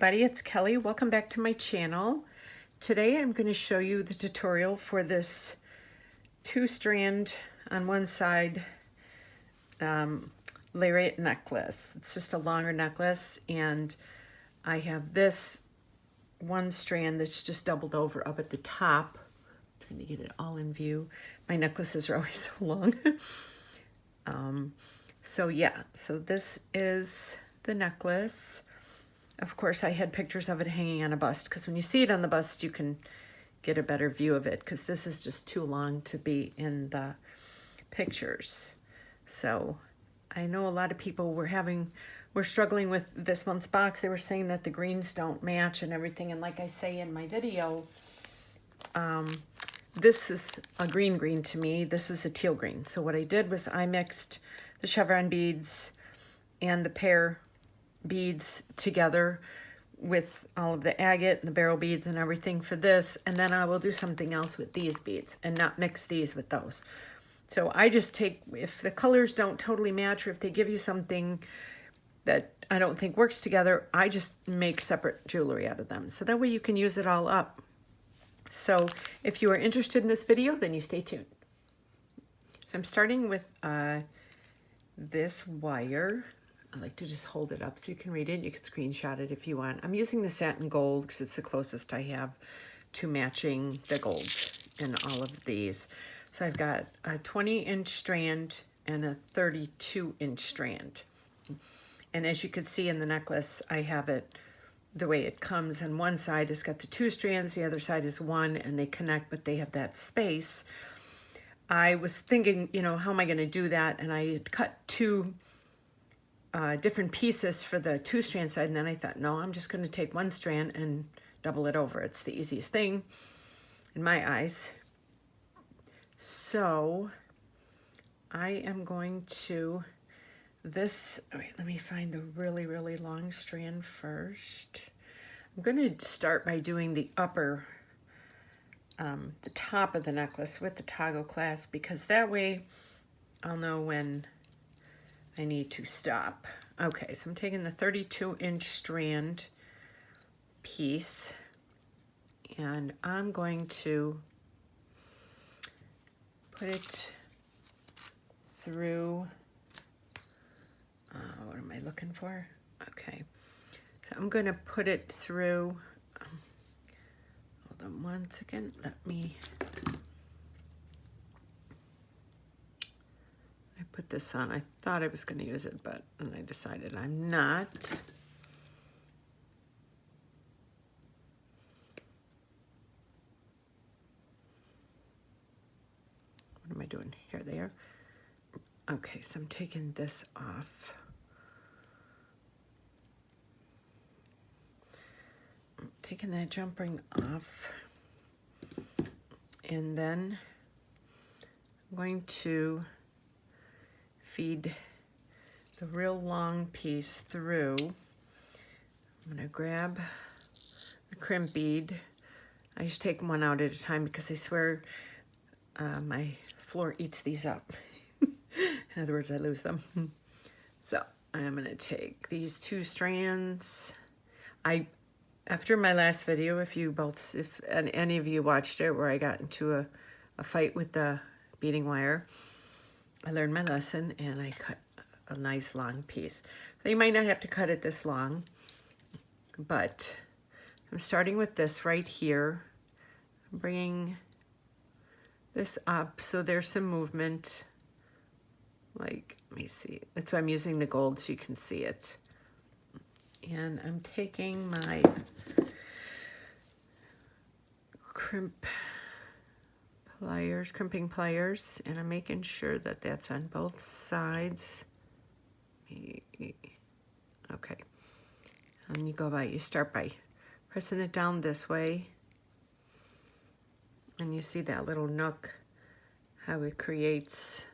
everybody, it's Kelly. Welcome back to my channel. Today I'm going to show you the tutorial for this 2-strand on one side lariat necklace. It's just a longer necklace, and I have this one strand that's just doubled over up at the top. I'm trying to get it all in view. My necklaces are always so long. So this is the necklace. Of course, I had pictures of it hanging on a bust, because when you see it on the bust, you can get a better view of it, because this is just too long to be in the pictures. So I know a lot of people were struggling with this month's box. They were saying that the greens don't match and everything. And like I say in my video, this is a green to me. This is a teal green. So what I did was I mixed the chevron beads and the pear beads together with all of the agate and the barrel beads and everything for this, and then I will do something else with these beads and not mix these with those. So I just take, if the colors don't totally match, or if they give you something that I don't think works together, I just make separate jewelry out of them, so that way you can use it all up. So if you are interested in this video, then you stay tuned. So I'm starting with this wire. I like to just hold it up so you can read it. You can screenshot it if you want. I'm using the satin gold because it's the closest I have to matching the gold in all of these. So I've got a 20-inch strand and a 32-inch strand. And as you can see in the necklace, I have it the way it comes. And one side has got the 2 strands, the other side is 1, and they connect, but they have that space. I was thinking, you know, how am I going to do that? And I had cut 2 different pieces for the 2-strand side, and then I thought, no, I'm just going to take 1 strand and double it over. It's the easiest thing in my eyes. So I am going to wait, let me find the really long strand first. I'm going to start by doing the upper, the top of the necklace with the toggle clasp, because that way I'll know when I need to stop. Okay, so I'm taking the 32-inch strand piece, and I'm going to put it through, what am I looking for? Okay, so I'm going to put it through, hold on one second, I put this on. I thought I was going to use it, but then I decided I'm not. What am I doing? Here they are. Okay, so I'm taking this off. I'm taking that jump ring off. And then I'm going to feed the real long piece through. I'm going to grab the crimp bead. I just take one out at a time because I swear my floor eats these up. In other words, I lose them. So I'm going to take these 2 strands. After my last video, if any of you watched it, where I got into a fight with the beading wire, I learned my lesson and I cut a nice long piece. So you might not have to cut it this long, but I'm starting with this right here. I'm bringing this up so there's some movement. Like, let me see. That's why I'm using the gold so you can see it. And I'm taking my crimping pliers, and I'm making sure that that's on both sides. Okay. And you start by pressing it down this way, and you see that little nook, how it creates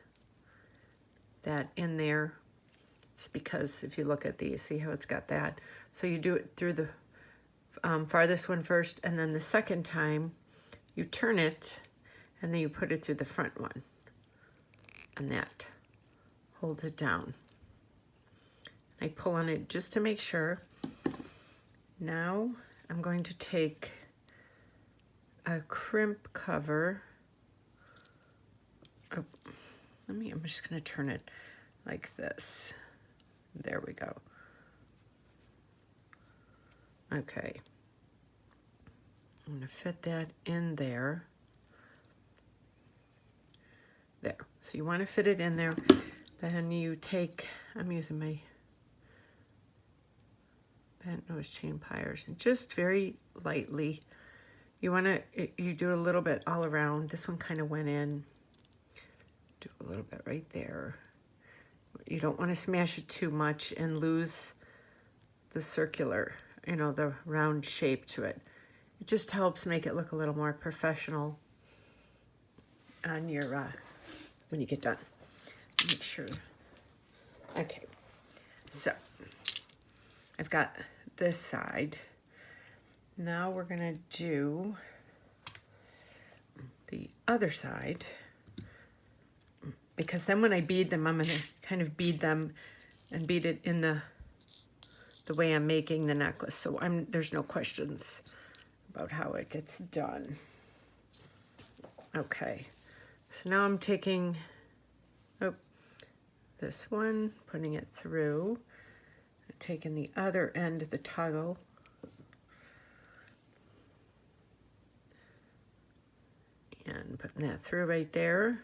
that in there. It's because if you look at these, see how it's got that. So you do it through the farthest one first, and then the second time you turn it, and then you put it through the front one, and that holds it down. I pull on it just to make sure, Now I'm going to take a crimp cover. Oh, I'm just going to turn it like this. There we go. Okay. I'm going to fit that in there. There. So you want to fit it in there. Then you take, I'm using my bent nose chain pliers, and just very lightly, you want to, you do a little bit all around. This one kind of went in. Do a little bit right there. You don't want to smash it too much and lose the circular, you know, the round shape to it. It just helps make it look a little more professional on your, when you get done. Make sure. Okay, so I've got this side. Now we're gonna do the other side, because then when I bead them, I'm gonna kind of bead them and bead it in the way I'm making the necklace. So there's no questions about how it gets done. Okay, so now I'm taking, this one, putting it through, taking the other end of the toggle, and putting that through right there,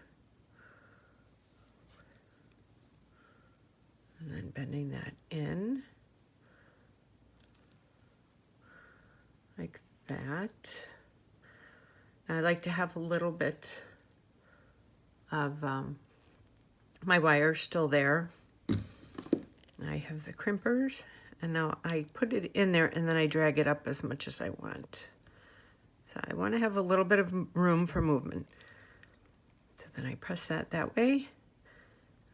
and then bending that in like that. And I like to have a little bit of my wire still there. I have the crimpers, and now I put it in there, and then I drag it up as much as I want. So I want to have a little bit of room for movement. So then I press that way,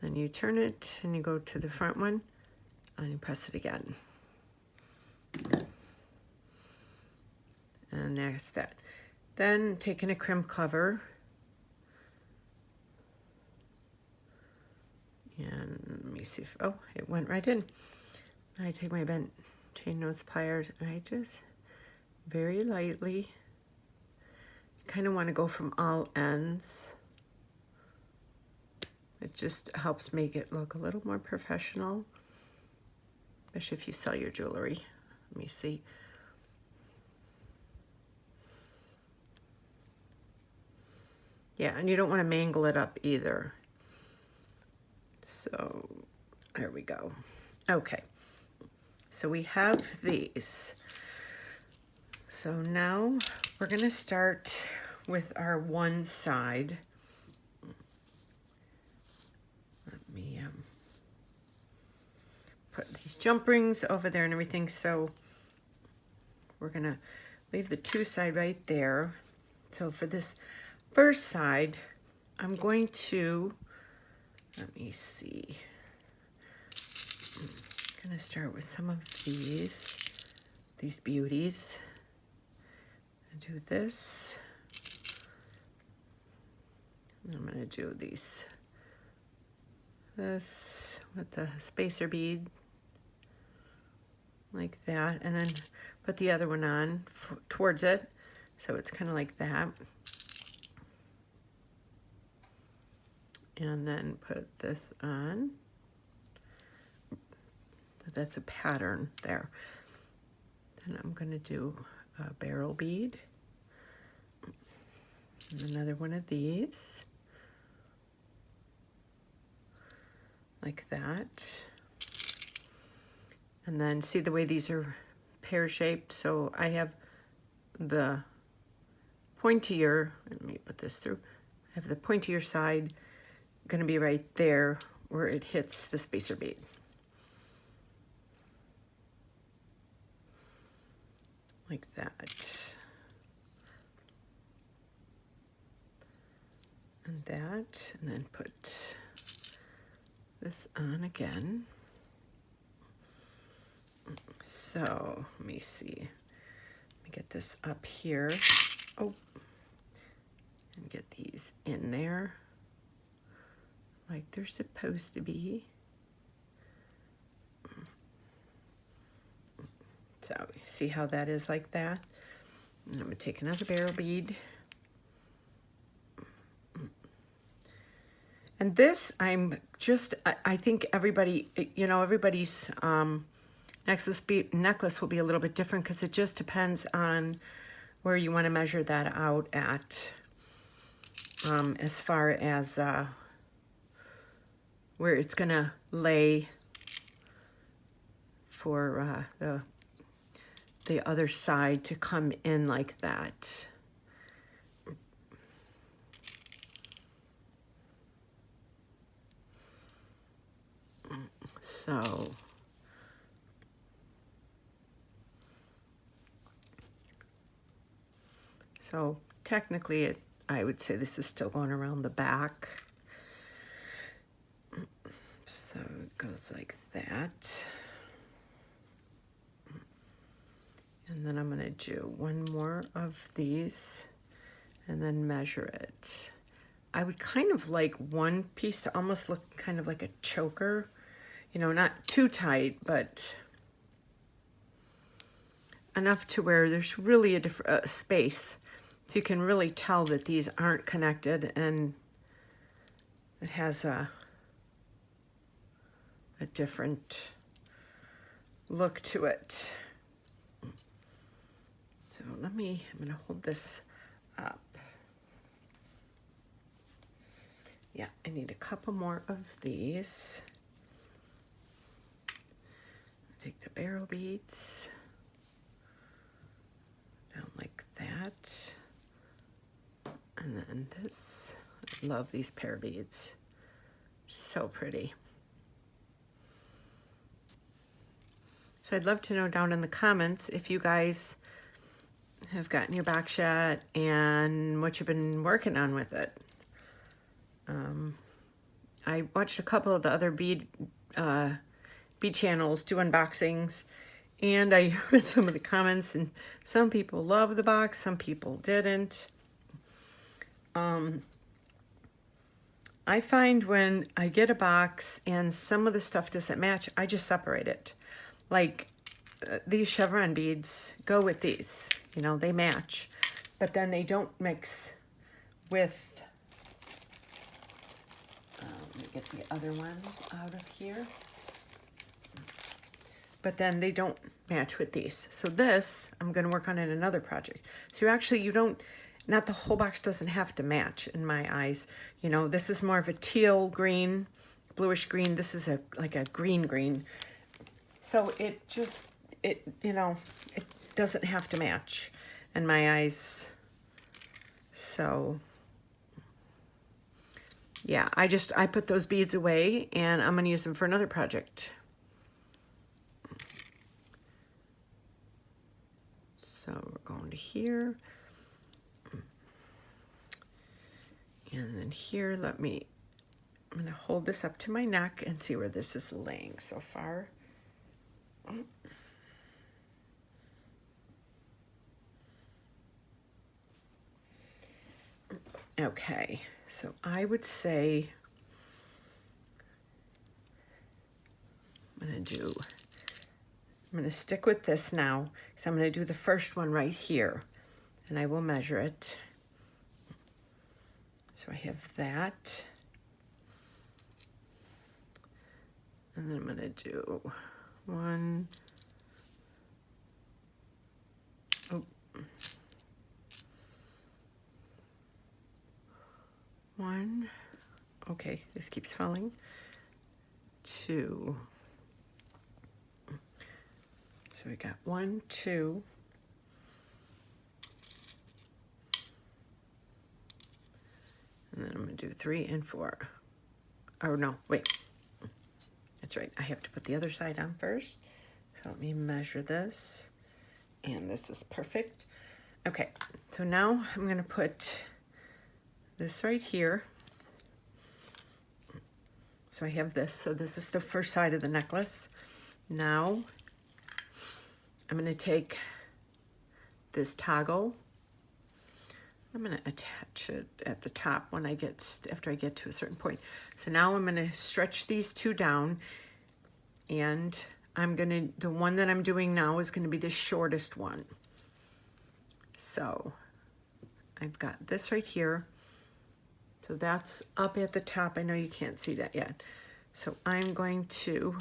then you turn it, and you go to the front one, and you press it again. And there's that. Then taking a crimp cover, and let me see if, oh, it went right in. I take my bent chain nose pliers, and I just very lightly, kind of want to go from all ends. It just helps make it look a little more professional, especially if you sell your jewelry. Let me see. Yeah, and you don't want to mangle it up either. So there we go. Okay, so we have these. So now we're going to start with our one side. Let me put these jump rings over there and everything. So we're going to leave the two side right there. So for this first side, I'm going to, let me see. I'm going to start with some of these beauties. Do this. I'm going to do this with the spacer bead like that, and then put the other one on towards it, so it's kind of like that, and then put this on. So that's a pattern there. Then I'm going to do a barrel bead, and another one of these, like that. And then see the way these are pear-shaped? So I have the pointier, let me put this through, I have the pointier side going to be right there where it hits the spacer bead. Like that. And that, and then put this on again. So let me see. Let me get this up here. Oh, and get these in there like they're supposed to be. So see how that is like that? And I'm going to take another barrel bead. And this, I think everybody, you know, everybody's necklace will be a little bit different because it just depends on where you want to measure that out at, as far as where it's going to lay for the other side to come in like that. So technically I would say this is still going around the back. So it goes like that. And then I'm going to do one more of these and then measure it. I would kind of like one piece to almost look kind of like a choker. You know, not too tight, but enough to where there's really a different space. So you can really tell that these aren't connected, and it has a different look to it. So I'm going to hold this up. Yeah, I need a couple more of these. Take the barrel beads down like that. And then this, I love these pear beads. So pretty. So I'd love to know down in the comments if you guys have gotten your box yet and what you've been working on with it. I watched a couple of the other bead channels do unboxings, and I read some of the comments, and some people love the box, some people didn't. I find when I get a box and some of the stuff doesn't match, I just separate it. Like these chevron beads go with these, you know, they match, but then they don't mix with, let me get the other ones out of here. But then they don't match with these. So this, I'm going to work on in another project. So you don't, not the whole box doesn't have to match in my eyes. You know, this is more of a teal green, bluish green. This is like a green. So it you know, it doesn't have to match in my eyes. So yeah, I put those beads away and I'm going to use them for another project. So we're going to here. And then here, I'm going to hold this up to my neck and see where this is laying so far. Okay, so I would say I'm going to stick with this now, because I'm going to do the first one right here, and I will measure it. So I have that. And then I'm going to do one. Oh. One. Okay, this keeps falling. Two. So we got 1, 2. And then I'm going to do 3 and 4. Oh, no, wait. That's right. I have to put the other side on first. So let me measure this. And this is perfect. Okay, so now I'm going to put this right here. So I have this. So this is the first side of the necklace. Now I'm going to take this toggle. I'm going to attach it at the top when after I get to a certain point. So now I'm going to stretch these two down, and the one that I'm doing now is gonna be the shortest one. So I've got this right here. So that's up at the top. I know you can't see that yet. So I'm going to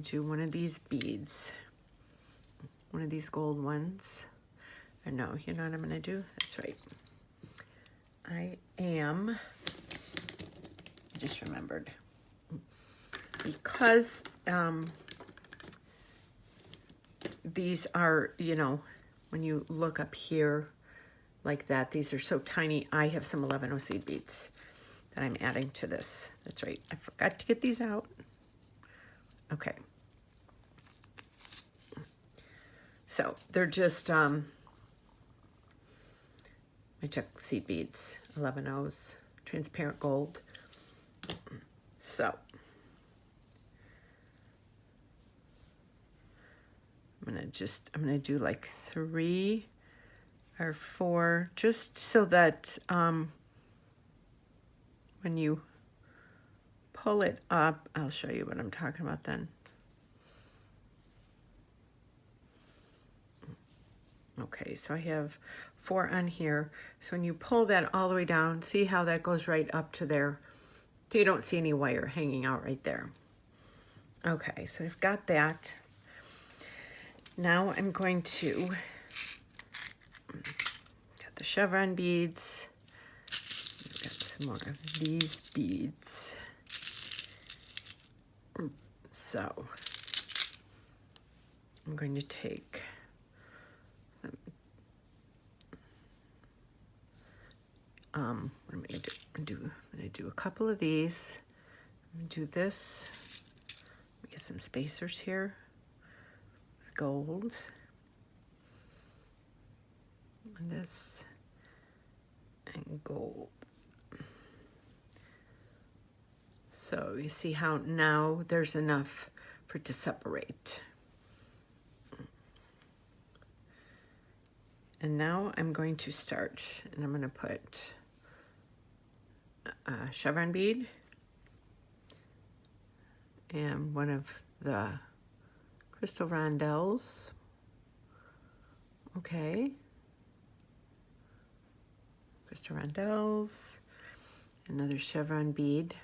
do one of these beads, one of these gold ones. Or no, you know what I'm gonna do? That's right. I just remembered, because these are, you know, when you look up here like that, these are so tiny. I have some 11 seed beads that I'm adding to this. That's right. I forgot to get these out. Okay. So they're just my check seed beads, 11 O's, transparent gold. So I'm gonna do like 3 or 4, just so that when you pull it up, I'll show you what I'm talking about then. Okay, so I have 4 on here. So when you pull that all the way down, see how that goes right up to there? So you don't see any wire hanging out right there. Okay, so I've got that. Now I'm going to got the chevron beads. I've got some more of these beads. So I'm going to take what am I gonna do? I'm gonna do a couple of these. I'm gonna do this. Get some spacers here with gold. And this and gold. So you see how now there's enough for it to separate. And now I'm going to start, and I'm going to put a chevron bead and one of the crystal rondelles. Okay. Crystal rondelles, another chevron bead.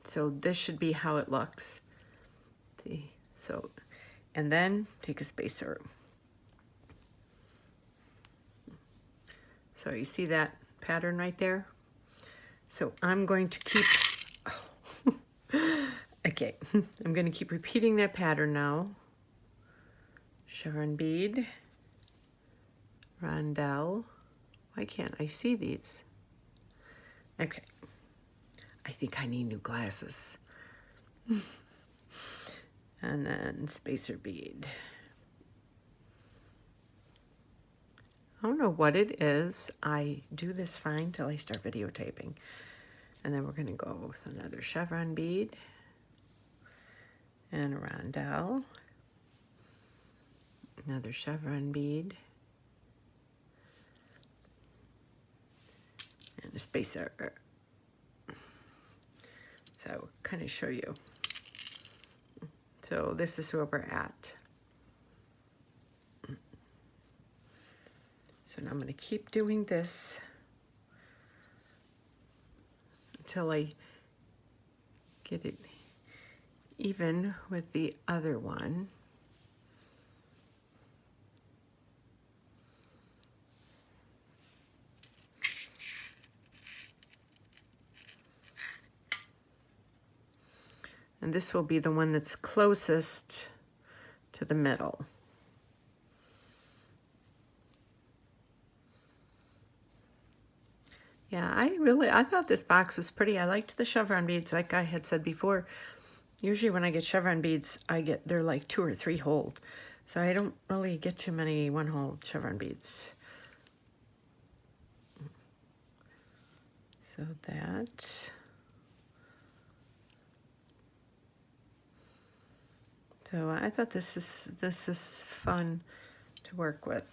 So this should be how it looks. See, so, and then take a spacer. So you see that pattern right there? So I'm going to keep, okay, I'm going to keep repeating that pattern now. Chevron bead, rondelle. Why can't I see these? Okay, I think I need new glasses. And then spacer bead. I don't know what it is. I do this fine till I start videotaping. And then we're going to go with another chevron bead and a rondelle. Another chevron bead. And a spacer. So kind of show you. So this is where we're at. So now I'm going to keep doing this until I get it even with the other one. And this will be the one that's closest to the middle. Yeah, I thought this box was pretty. I liked the chevron beads, like I had said before. Usually when I get chevron beads, they're like 2 or 3 hole. So I don't really get too many 1-hole chevron beads. So that. So I thought this is fun to work with.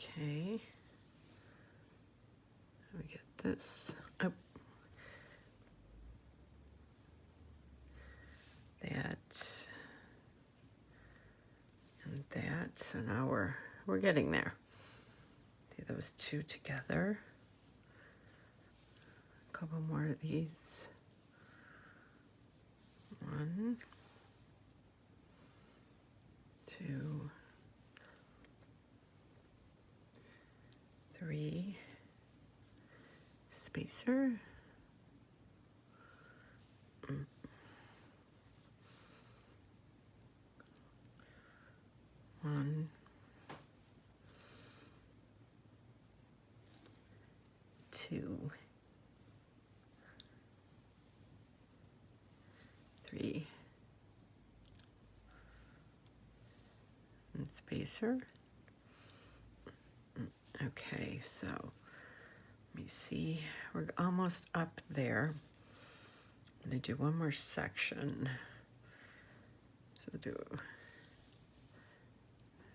Okay. We get this. Oh. That. And that. So now we're getting there. See those two together. A couple more of these. 1, 2, 3. Spacer. 1, 2, 3, and spacer. Okay, so let me see. We're almost up there. I'm gonna do one more section. So do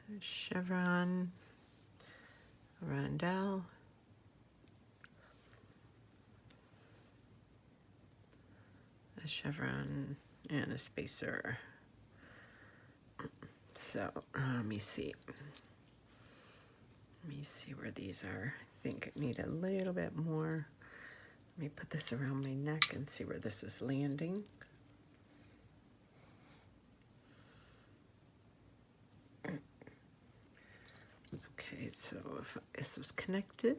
a chevron, a rondelle, a chevron, and a spacer. So let me see. Let me see where these are. I think I need a little bit more. Let me put this around my neck and see where this is landing. Okay, so if this was connected,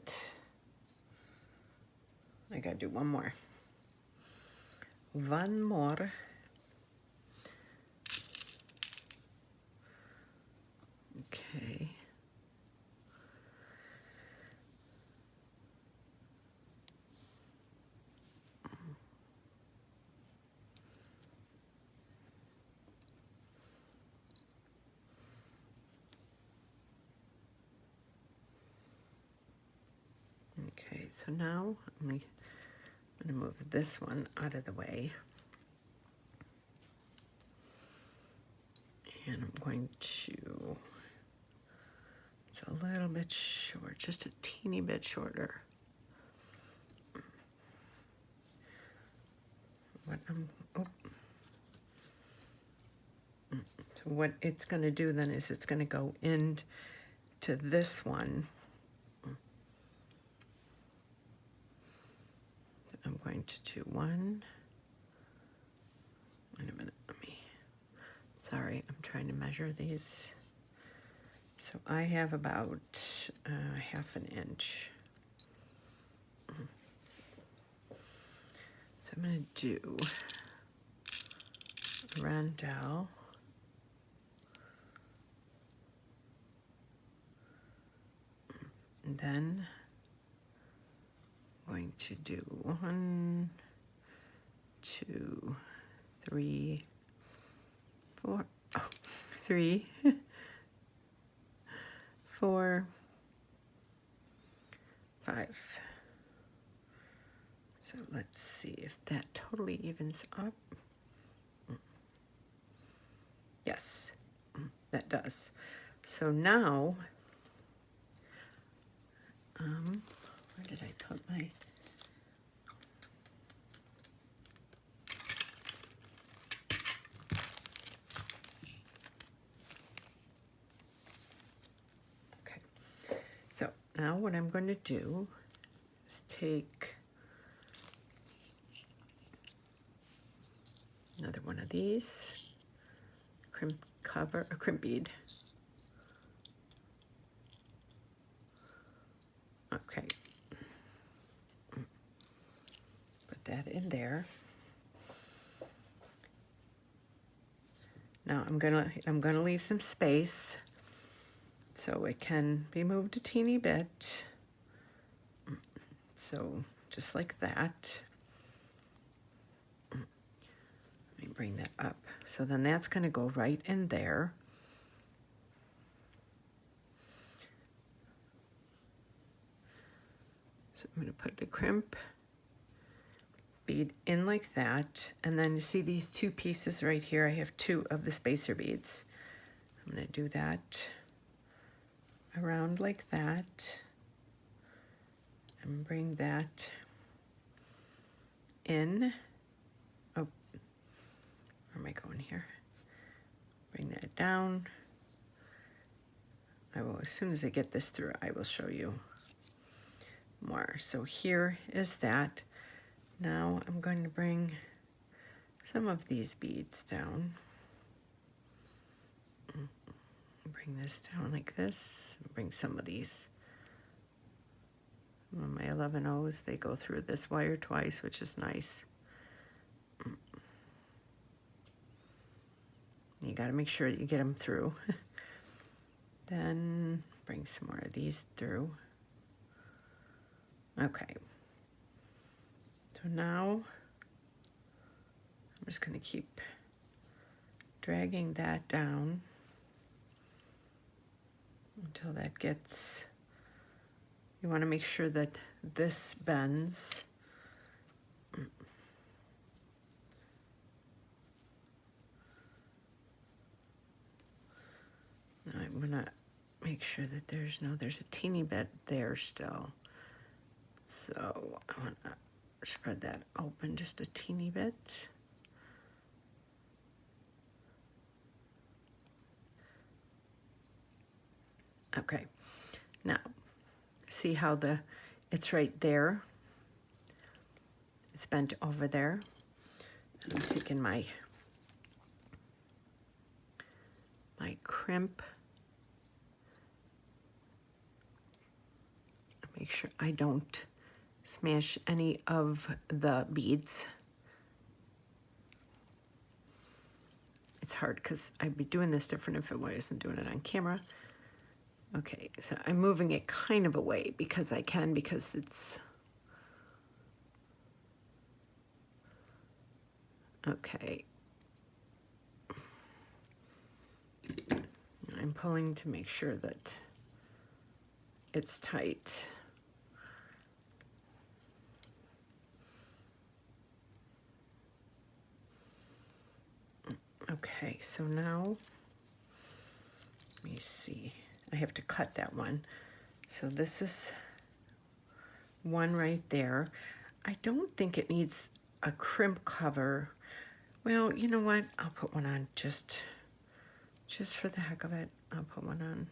I gotta do one more. One more. Okay. Okay, so now I'm gonna move this one out of the way. And I'm going to, it's a little bit short, just a teeny bit shorter. So what it's going to do then is it's going to go into this one. I'm going to do one. Wait a minute, sorry, I'm trying to measure these. So I have about ½ an inch. So I'm going to do a rondelle. And then I'm going to do 1, 2, 3, 4, 3, 4, 5. So let's see if that totally evens up. Yes, that does. So now, where did I put my... Okay, so now what I'm going to do is take another one of these, crimp cover, a crimp bead. Okay, put that in there. Now I'm gonna leave some space so it can be moved a teeny bit. So just like that. Let me bring that up. So then that's gonna go right in there. So I'm gonna put the crimp bead in like that, and then you see these two pieces right here. I have 2 of the spacer beads. I'm going to do that around like that and bring that in. Oh, where am I going here? Bring that down. I will, as soon as I get this through, I will show you more. So here is that. Now I'm going to bring some of these beads down. Bring this down like this. Bring some of these. My 11 O's, they go through this wire twice, which is nice. You got to make sure that you get them through. Then bring some more of these through. Okay. So now I'm just going to keep dragging that down until that gets, you want to make sure that this bends. I'm going to make sure that there's a teeny bit there still. So I want to spread that open just a teeny bit. Okay, now see how it's right there. It's bent over there. I'm taking my crimp. Make sure I don't smash any of the beads. It's hard because I'd be doing this different if I wasn't doing it on camera. Okay, so I'm moving it kind of away because I can, because it's... Okay. I'm pulling to make sure that it's tight. Okay, so now, let me see. I have to cut that one. So this is one right there. I don't think it needs a crimp cover. Well, you know what? I'll put one on just for the heck of it. I'll put one on.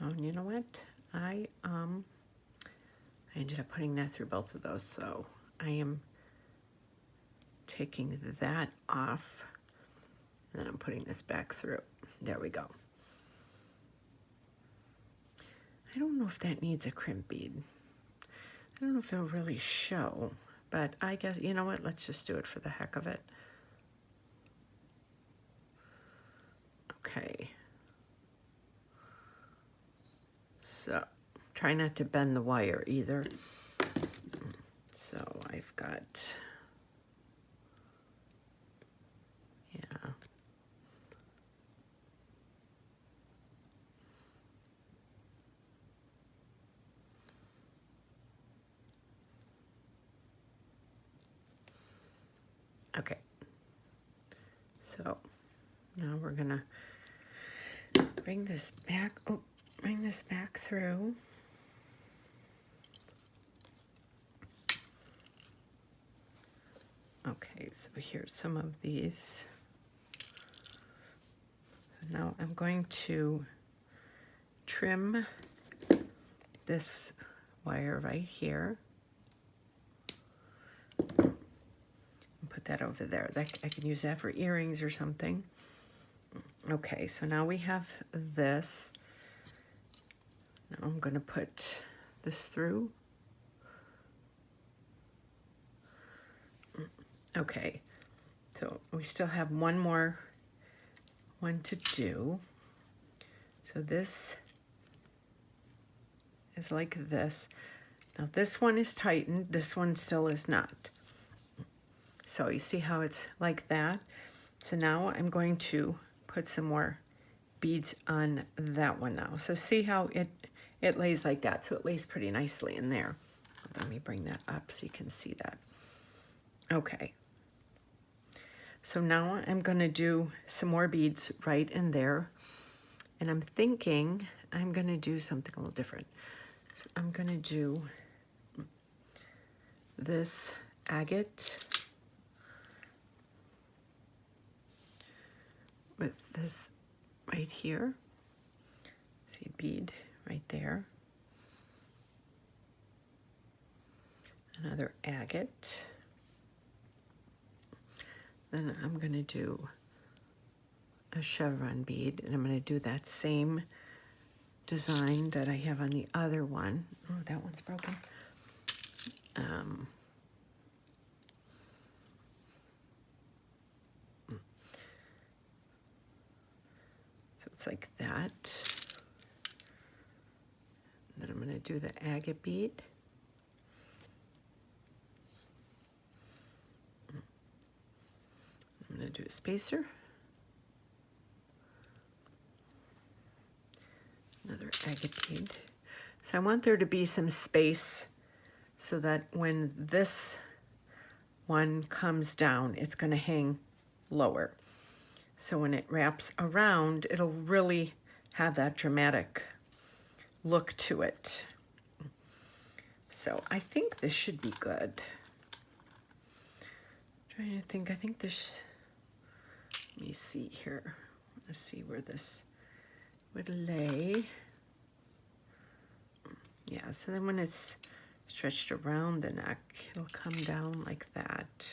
Oh, and you know what? I ended up putting that through both of those, so I am taking that off, and then I'm putting this back through. There we go. I don't know if that needs a crimp bead. I don't know if it'll really show, but I guess, you know what, let's just do it for the heck of it. Okay. So, try not to bend the wire either. So I've got, yeah. Okay. So now we're gonna bring this back, bring this back through. Okay, so here's some of these. Now I'm going to trim this wire right here. And put that over there. I can use that for earrings or something. Okay, so now we have this. Now I'm going to put this through. Okay, so we still have one more one to do. So this is like this. Now this one is tightened, this one still is not. So you see how it's like that? So now I'm going to put some more beads on that one now. So see how it lays like that. So it lays pretty nicely in there. Let me bring that up so you can see that. Okay. So now I'm going to do some more beads right in there. And I'm thinking I'm going to do something a little different. So I'm going to do this agate with this right here. See a bead right there. Another agate. Then I'm going to do a chevron bead, and I'm going to do that same design that I have on the other one. Oh, that one's broken. So it's like that. And then I'm going to do the agate bead. I'm going to do a spacer. Another agate bead. So I want there to be some space so that when this one comes down, it's going to hang lower. So when it wraps around, it'll really have that dramatic look to it. So I think this should be good. Trying to think, I think this, let me see here. Let's see where this would lay. Yeah, so then when it's stretched around the neck, it'll come down like that.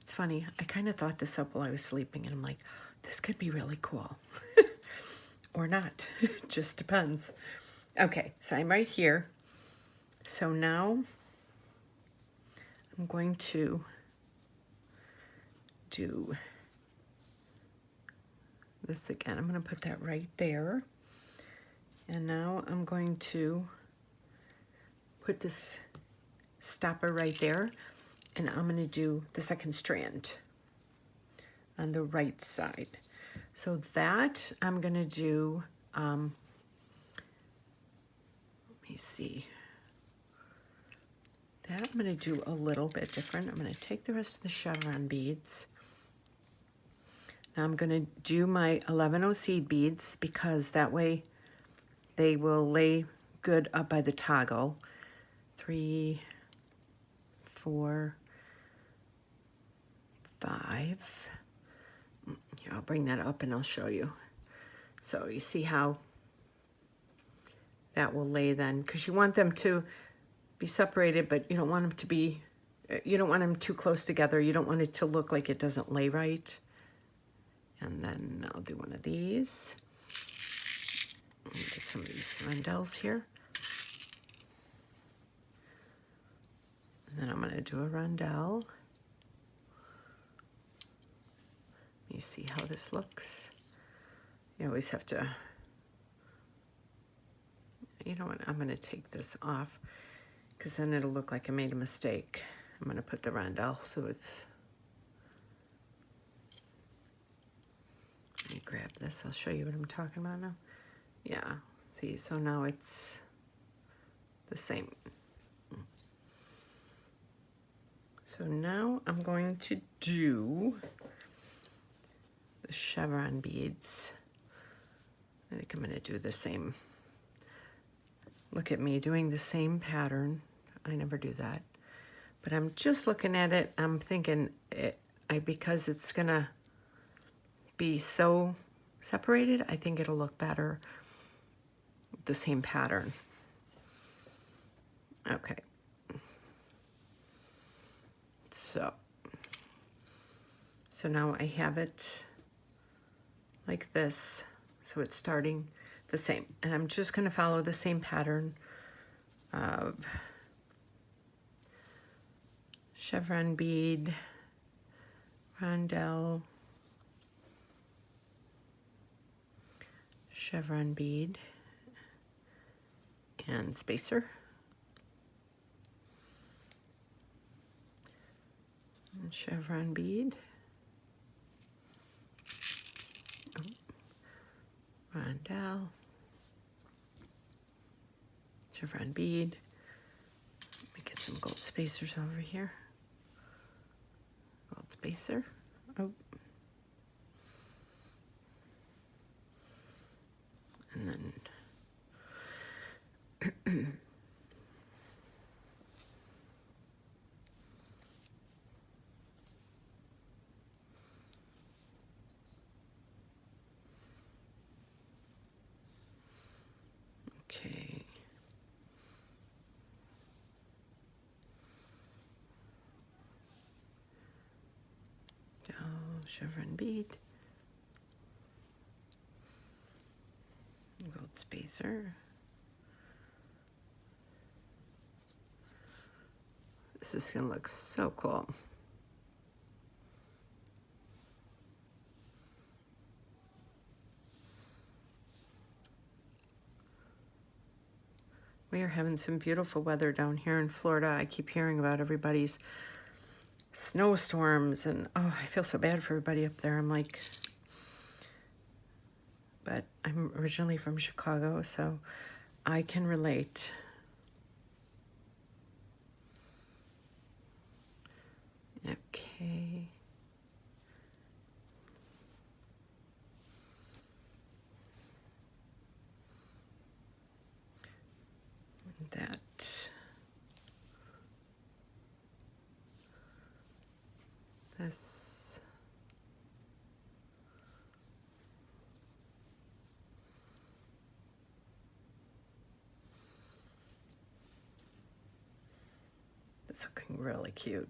It's funny, I kind of thought this up while I was sleeping, and I'm like, this could be really cool. Or not, it just depends. Okay, so I'm right here. So now I'm going to do this again. I'm going to put that right there. And now I'm going to put this stopper right there, and I'm going to do the second strand on the right side. So that I'm going to do, let me see, that I'm going to do a little bit different. I'm going to take the rest of the chevron beads. Now I'm going to do my 11-0 seed beads, because that way they will lay good up by the toggle. 3, 4, 5. Here, I'll bring that up and I'll show you. So you see how that will lay then, because you want them to be separated, but you don't want them to be, you don't want them too close together. You don't want it to look like it doesn't lay right. And then I'll do one of these. Get some of these rondelles here. And then I'm going to do a rondelle. Let me see how this looks. You always have to, you know what, I'm going to take this off, because then it'll look like I made a mistake. I'm going to put the rondelle so it's, let me grab this. I'll show you what I'm talking about now. Yeah, see, so now it's the same. So now I'm going to do the chevron beads. I think I'm going to do the same. Look at me doing the same pattern. I never do that. But I'm just looking at it. I'm thinking, because it's going to be so separated, I think it'll look better with the same pattern. Okay. So now I have it like this. So it's starting the same. And I'm just going to follow the same pattern of chevron bead, rondelle, chevron bead, and spacer. And chevron bead. Rondelle, chevron bead. Let me get some gold spacers over here. Gold gold spacer. Oh. And then okay. Chevron bead. Gold spacer. This is gonna look so cool. We are having some beautiful weather down here in Florida. I keep hearing about everybody's snowstorms, and oh, I feel so bad for everybody up there. I'm like, but I'm originally from Chicago, so I can relate. Okay. That. This. That's looking really cute.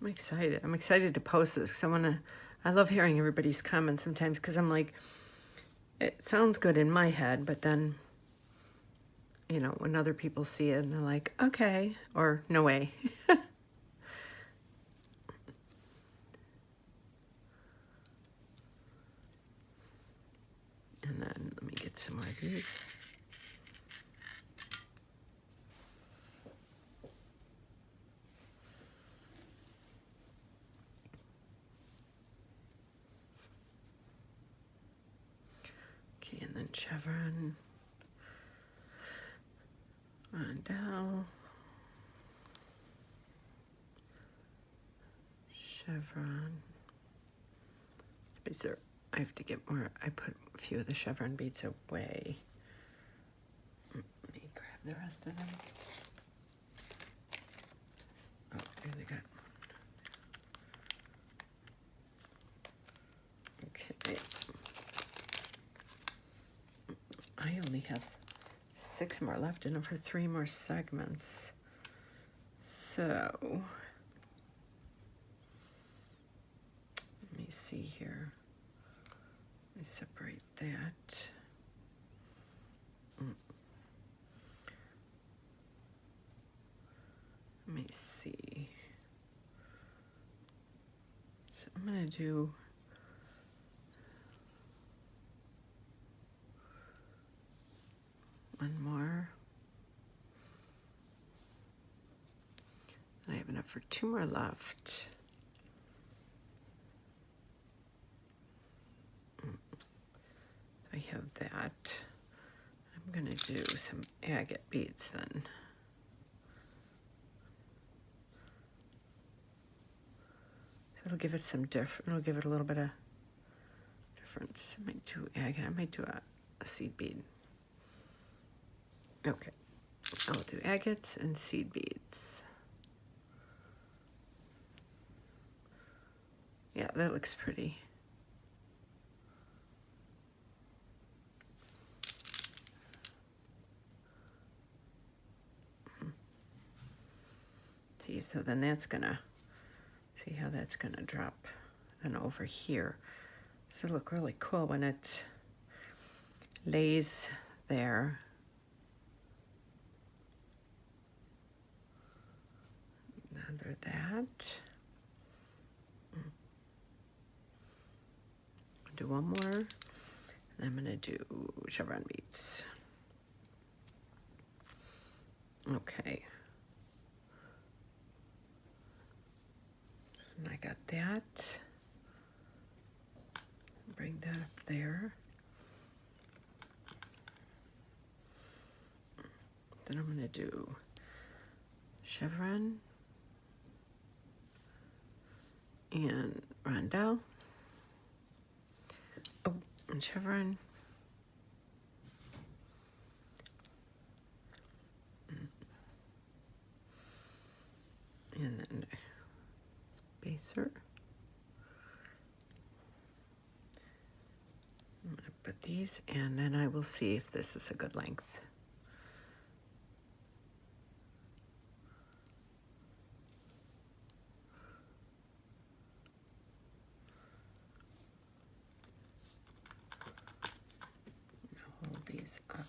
I'm excited. I'm excited to post this because I love hearing everybody's comments sometimes because I'm like, it sounds good in my head, but then, you know, when other people see it and they're like, okay, or no way. And then let me get some more of these. Okay, and then chevron, rondelle, chevron, spacer. I have to get more. I put a few of the chevron beads away. Let me grab the rest of them. Oh, here they got. Okay. I only have 6 more left and for 3 more segments. So, let me see here. Let me separate that. Let me see. So I'm going to do one more. I have enough for 2 more left. I have that. I'm going to do some agate beads then. It'll give it some it'll give it a little bit of difference. I might do agate. I might do a seed bead. Okay. I'll do agates and seed beads. Yeah, that looks pretty. See, so then that's gonna, see how that's gonna drop then over here. So it'll look really cool when it lays there. Under that. Do one more, and I'm gonna do chevron beads. Okay. And I got that. Bring that up there. Then I'm gonna do chevron, and rondelle. Oh, and chevron. And then spacer. I'm going to put these, and then I will see if this is a good length. Hold these up.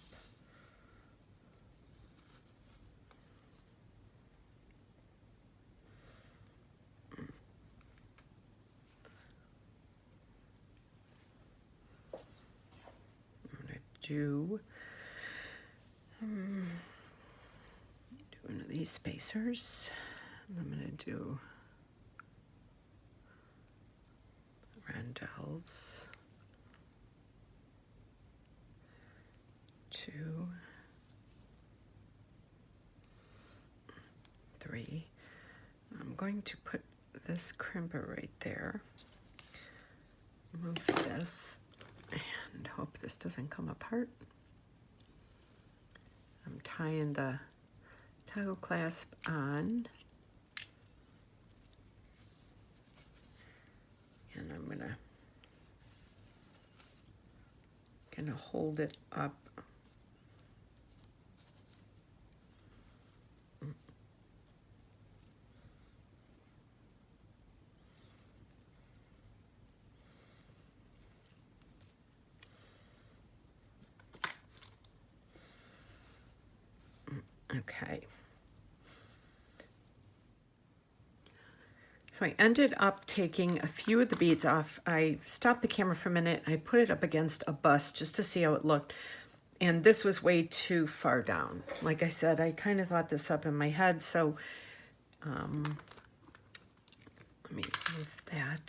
Do one of these spacers. I'm going to do rondelles. 2, 3. I'm going to put this crimper right there. Move this and hope this doesn't come apart. I'm tying the toggle clasp on, and I'm gonna hold it up. Okay. So I ended up taking a few of the beads off. I stopped the camera for a minute. I put it up against a bust just to see how it looked. And this was way too far down. Like I said, I kind of thought this up in my head. So let me move that.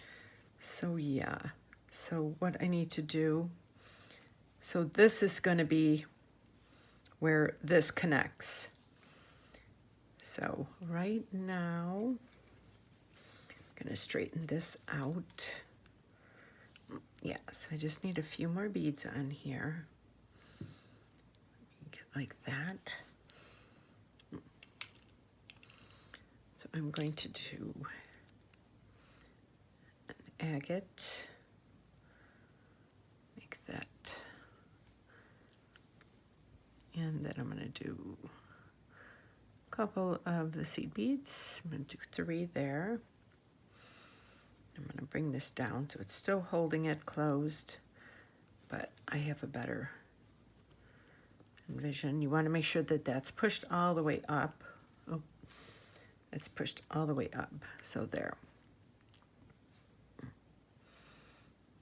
So yeah. So what I need to do, so this is going to be where this connects. So right now, I'm going to straighten this out. Yeah, so I just need a few more beads on here. Get like that. So I'm going to do an agate. Make that. And then I'm going to do couple of the seed beads. I'm going to do 3 there. I'm going to bring this down so it's still holding it closed, but I have a better vision. You want to make sure that that's pushed all the way up. Oh, it's pushed all the way up. So there.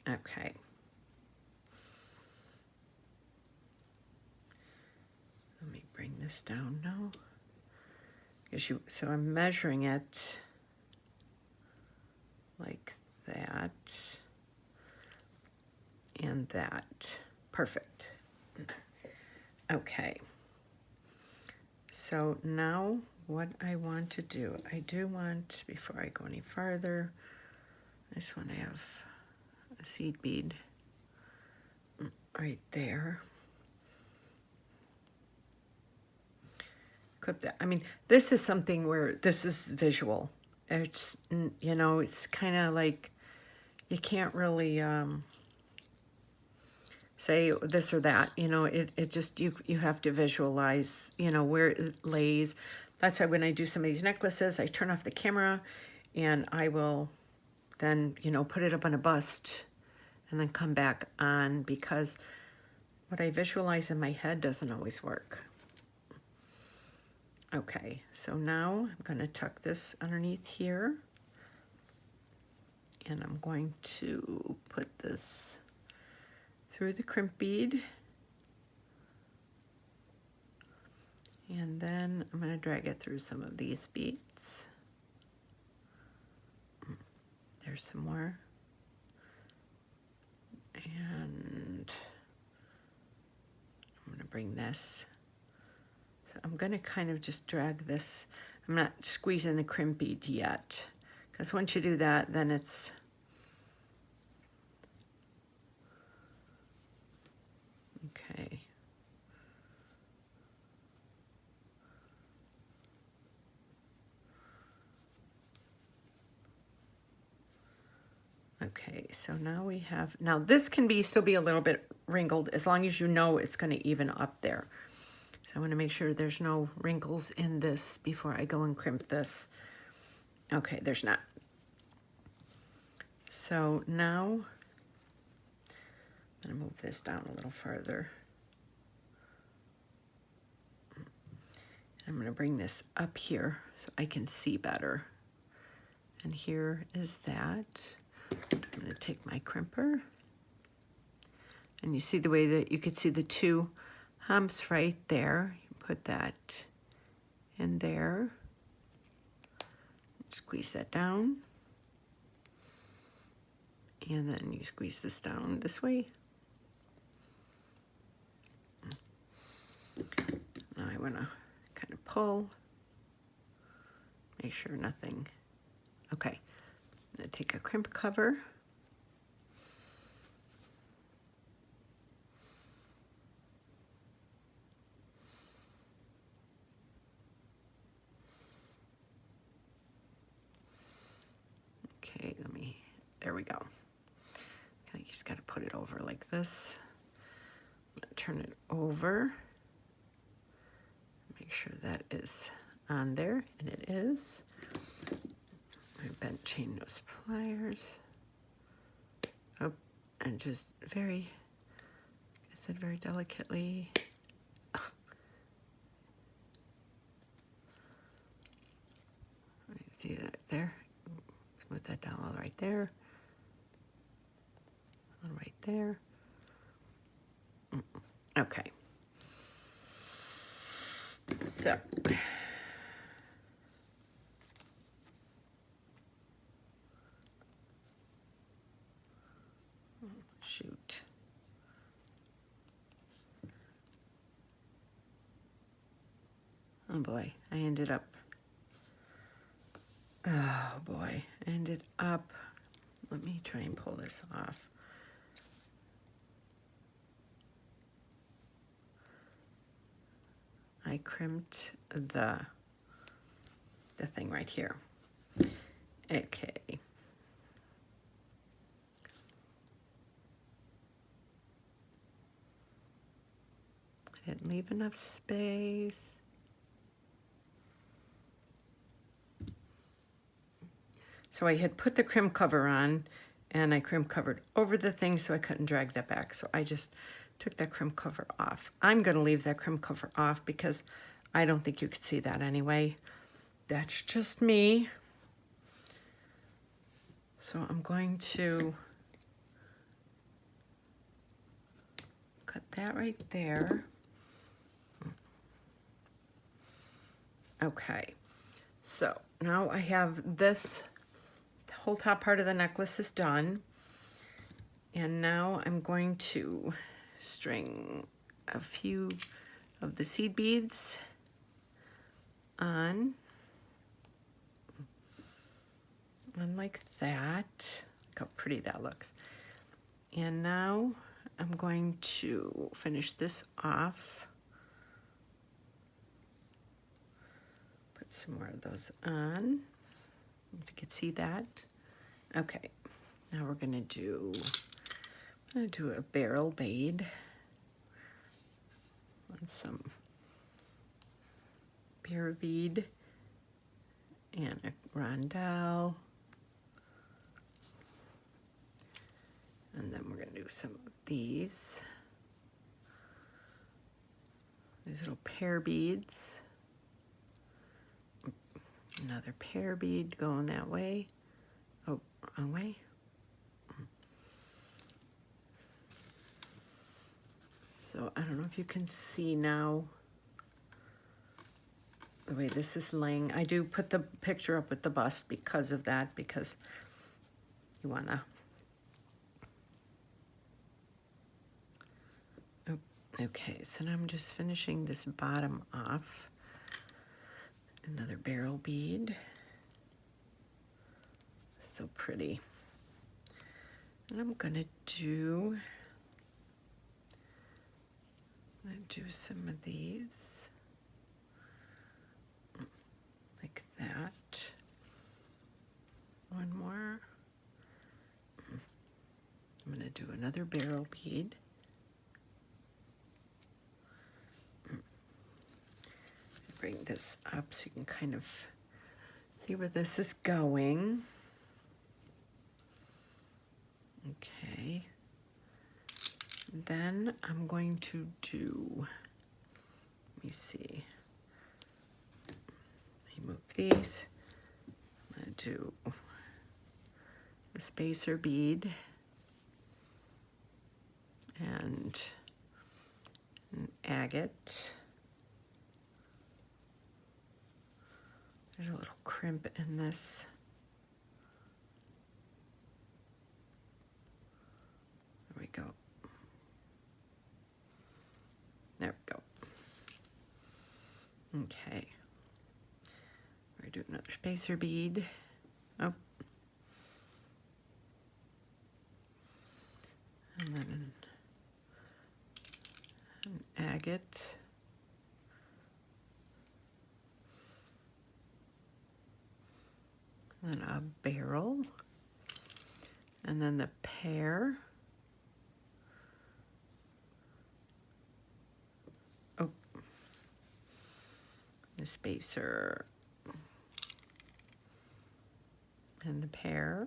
Okay. Let me bring this down now. So I'm measuring it like that and that. Perfect. Okay. So now what I want to do, I do want, before I go any farther, I just want to have a seed bead right there. Clip that. I mean, this is something where this is visual. It's, you know, it's kind of like you can't really say this or that. You know, it just, you have to visualize, you know, where it lays. That's why when I do some of these necklaces, I turn off the camera and I will then, you know, put it up on a bust and then come back on, because what I visualize in my head doesn't always work. Okay, so now I'm going to tuck this underneath here, and I'm going to put this through the crimp bead, and then I'm going to drag it through some of these beads. There's some more, and I'm going to bring this. I'm going to kind of just drag this. I'm not squeezing the crimp bead yet Because once you do that, then it's okay. Okay, so now we have, now this can be still be a little bit wrinkled as long as you know it's going to even up there. So I want to make sure there's no wrinkles in this before I go and crimp this. Okay, there's not. So now I'm going to move this down a little further. I'm going to bring this up here so I can see better. And here is that. I'm going to take my crimper. And you see the way that you could see the two humps right there. You put that in there. Squeeze that down. And then you squeeze this down this way. Now I want to kind of pull. Make sure nothing. Okay. I'm going to take a crimp cover. Okay, there we go. Okay, you just got to put it over like this. Turn it over. Make sure that is on there, and it is. I bent chain nose pliers. Oh, and just very, I said very delicately. See that there? Smooth that down all right there. All right there. Okay. So. Shoot. Oh boy, I ended up. Oh boy, I ended up. Let me try and pull this off. I crimped the thing right here. Okay. I didn't leave enough space. So I had put the crimp cover on, and I crimp covered over the thing so I couldn't drag that back. So I just took that crimp cover off. I'm going to leave that crimp cover off because I don't think you could see that anyway. That's just me. So I'm going to cut that right there. Okay, so now I have this. The whole top part of the necklace is done. And now I'm going to string a few of the seed beads on like that. Look how pretty that looks. And now I'm going to finish this off. Put some more of those on. If you could see that. Okay, now we're gonna do, I'm gonna do a barrel bead on some bear bead and a rondelle. And then we're gonna do some of these little pear beads. Another pear bead going that way. Oh, wrong way. So I don't know if you can see now the way this is laying. I do put the picture up with the bust because of that, because you wanna. Oh, okay, so now I'm just finishing this bottom off. Another barrel bead. So pretty. And I'm gonna do some of these like that. One more. I'm gonna do another barrel bead. Bring this up so you can kind of see where this is going. Okay. Then I'm going to do, let me see. Move these. I'm going to do a spacer bead and an agate. There's a little crimp in this. There we go. There we go. Okay. We're doing another spacer bead. Oh. And then an agate. And a barrel. And then the pear. Oh. The spacer. And the pear.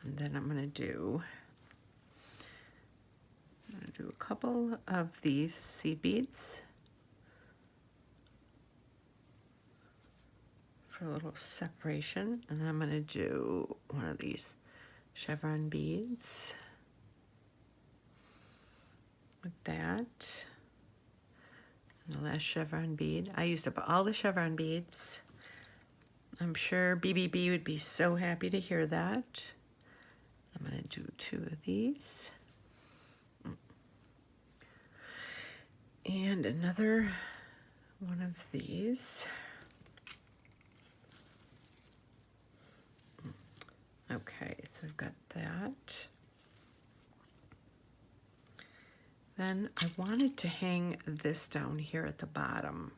And then I'm gonna do a couple of these seed beads for a little separation. And then I'm gonna do one of these chevron beads with that. And the last chevron bead. I used up all the chevron beads. I'm sure BBB would be so happy to hear that. I'm going to do 2 of these. And another one of these. Okay, so I've got that. Then I wanted to hang this down here at the bottom.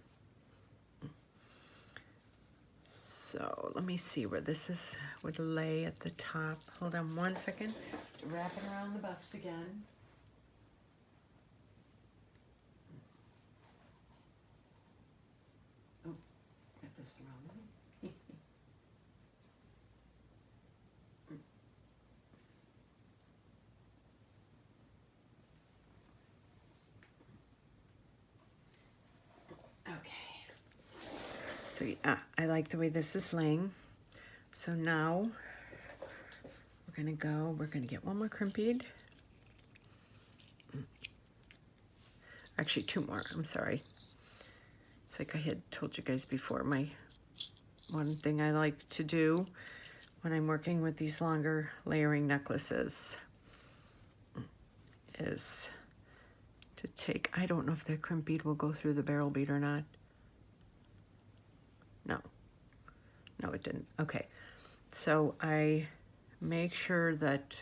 So let me see where this would lay at the top. Hold on one second to wrap it around the bust again. Oh, got this wrong. Okay. So yeah, I like the way this is laying. So now we're gonna get one more crimp bead. Actually 2 more, I'm sorry. It's like I had told you guys before, my one thing I like to do when I'm working with these longer layering necklaces is to take, I don't know if the crimp bead will go through the barrel bead or not. No, it didn't. Okay, so I make sure that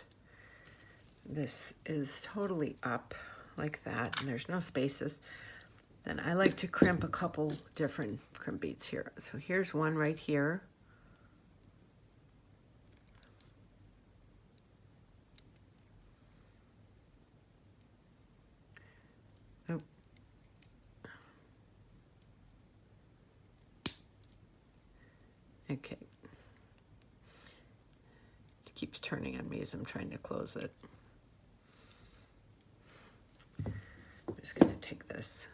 this is totally up like that and there's no spaces. Then I like to crimp a couple different crimp beads here. So here's one right here. Oh. Okay. It keeps turning on me as I'm trying to close it. I'm just going to take this.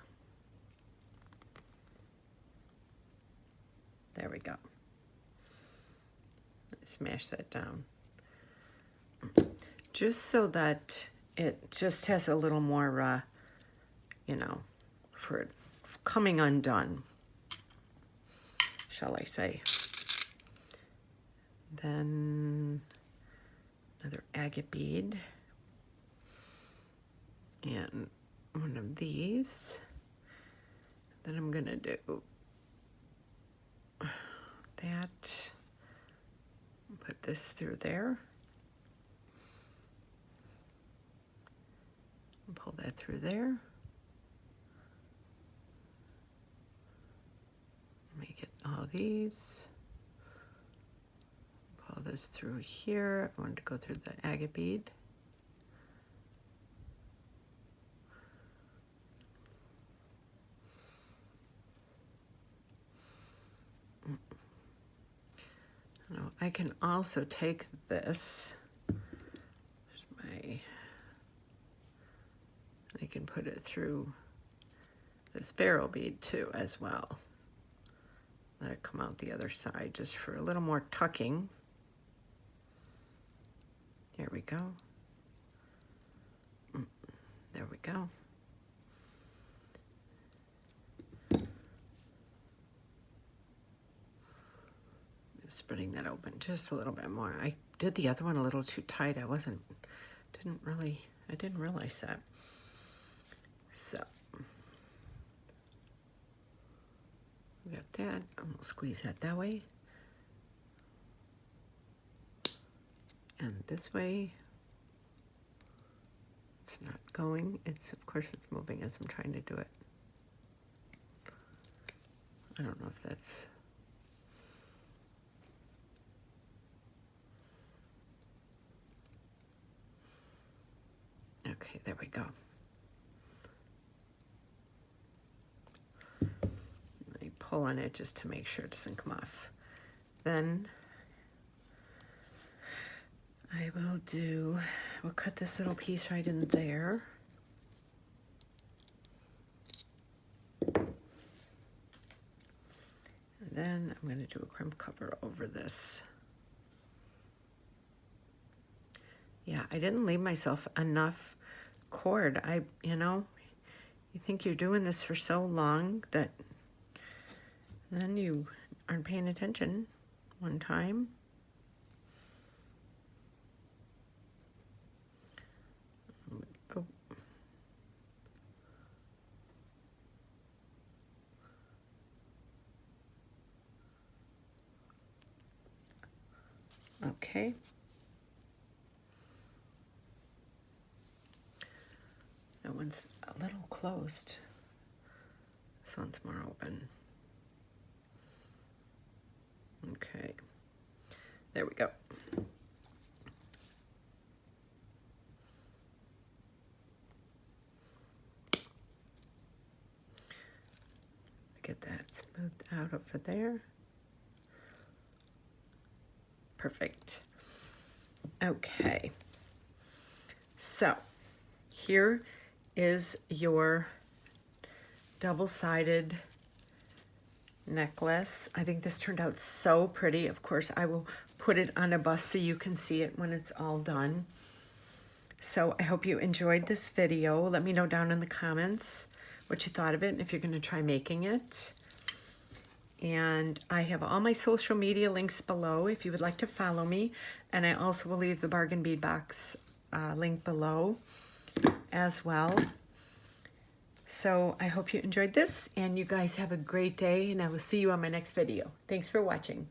There we go. Smash that down. Just so that it just has a little more, you know, for coming undone, shall I say. Then another agate bead. And one of these. Then I'm gonna do that. Put this through there. Pull that through there. Make it all these. Pull this through here. I wanted to go through the agate bead. Now, I can also take this. I can put it through this barrel bead too as well. Let it come out the other side just for a little more tucking. There we go. There we go. Spreading that open just a little bit more. I did the other one a little too tight. I didn't realize that. So, we got that. I'm gonna squeeze that way. And this way, it's not going. Of course it's moving as I'm trying to do it. I don't know if that's... Okay, there we go. I pull on it just to make sure it doesn't come off. Then we'll cut this little piece right in there. And then I'm going to do a crimp cover over this. Yeah, I didn't leave myself enough cord. You think you're doing this for so long that then you aren't paying attention one time. Oh. Okay. That one's a little closed. This one's more open. Okay. There we go. Get that smoothed out over there. Perfect. Okay. So, here is your double-sided necklace. I think this turned out so pretty. Of course, I will put it on a bust so you can see it when it's all done. So I hope you enjoyed this video. Let me know down in the comments what you thought of it and if you're going to try making it. And I have all my social media links below if you would like to follow me. And I also will leave the bargain bead box link below as well. So I hope you enjoyed this, and you guys have a great day, and I will see you on my next video. Thanks for watching.